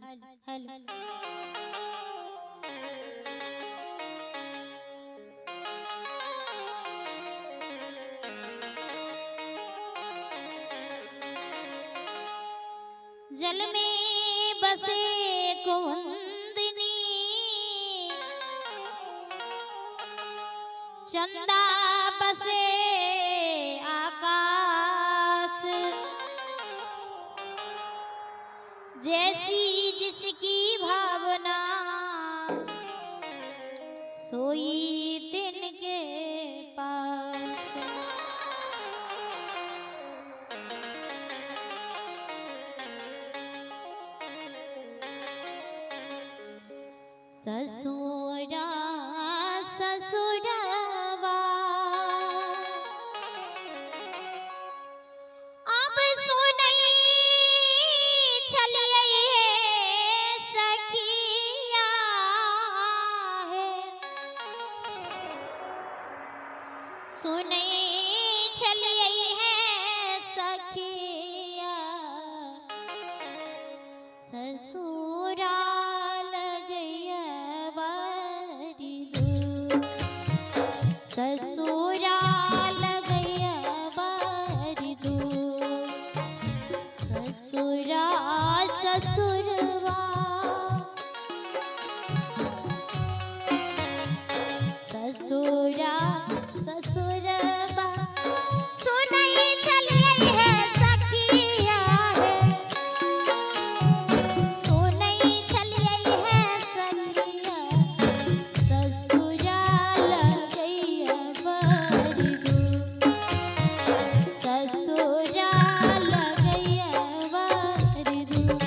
Hello जल में बसे कुंदनी चंदा बसे आकाश जैसी जिसकी भावना सोई दिन के पास। ससुरा ससुरवा अब सुनई चलिए सखिया है, सुनई चलिए है सखिया ससुरा ससुराल गया बारी दूर ससुरा ससुरवा ससुरा ससुरवा सुनई चली है सखिया है, सुनई चली है सखिया ससुराल गया बारी दूर ससुराल गया बारी दूर।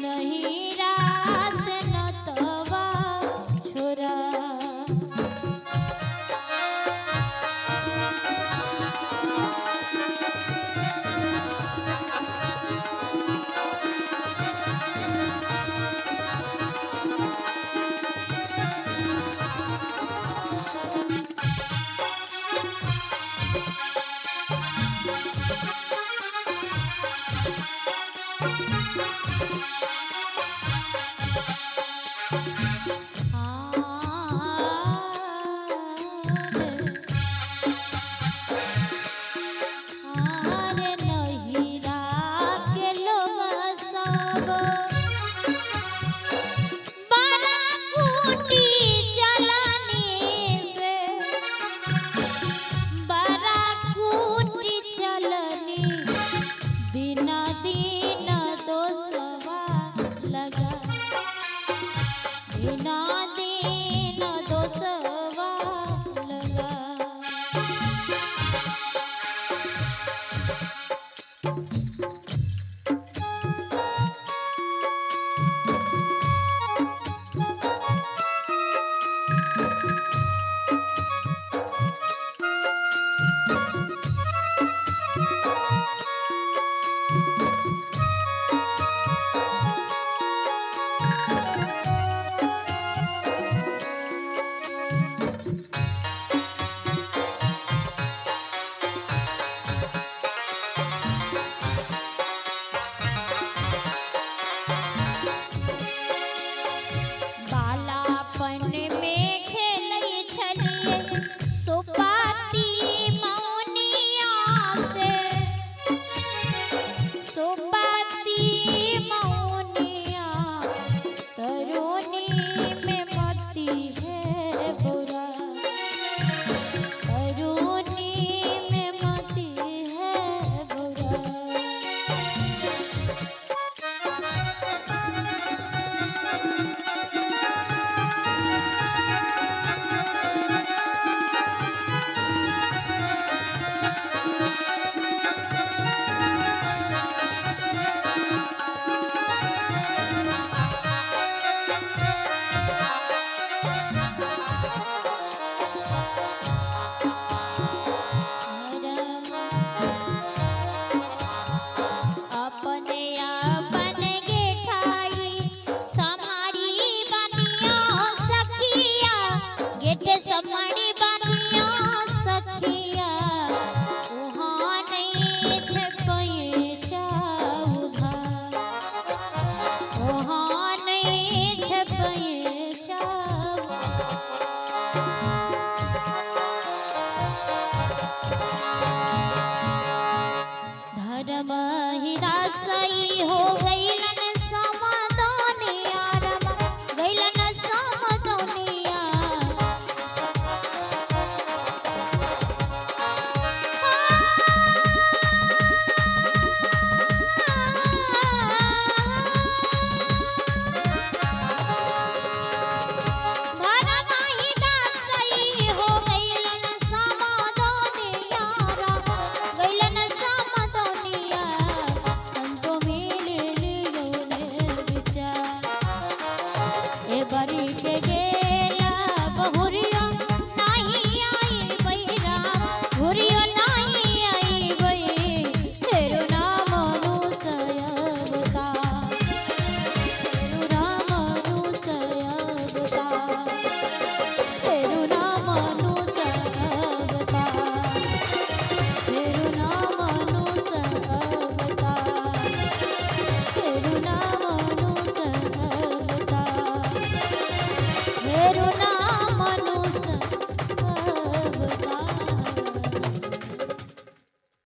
नहीं लगा बिना दिन दोसवा लगा बालापन में खेलै छलिए सोपाती मौनिया से सोपाती मौनिया तरुणी में मती है बुरा तरुणी में मती है बुरा अपने अपन गेठाई समारी बनिया सखिया गेट समारी बनिया सखिया वहाँ नहीं छपए चाउधा वहाँ नहीं छपए चाउ धर्म हिरासई हो गईलन समदोनिया रमा गईलन समदोनिया धर्म हिरासई हो गईलन समदोनिया रमा गईलन समदोनिया संतो मिले लियो रे विचार ए बरी के गेला बहुरिया नहीं आई बैरा घुरियो नहीं आई बै तेरो नाम अनुसयवता तेरो नाम अनुसयवता तेरो नाम अनुसयवता तेरो नाम अनुसयवता तेरो नाम अनुसयवता तेरो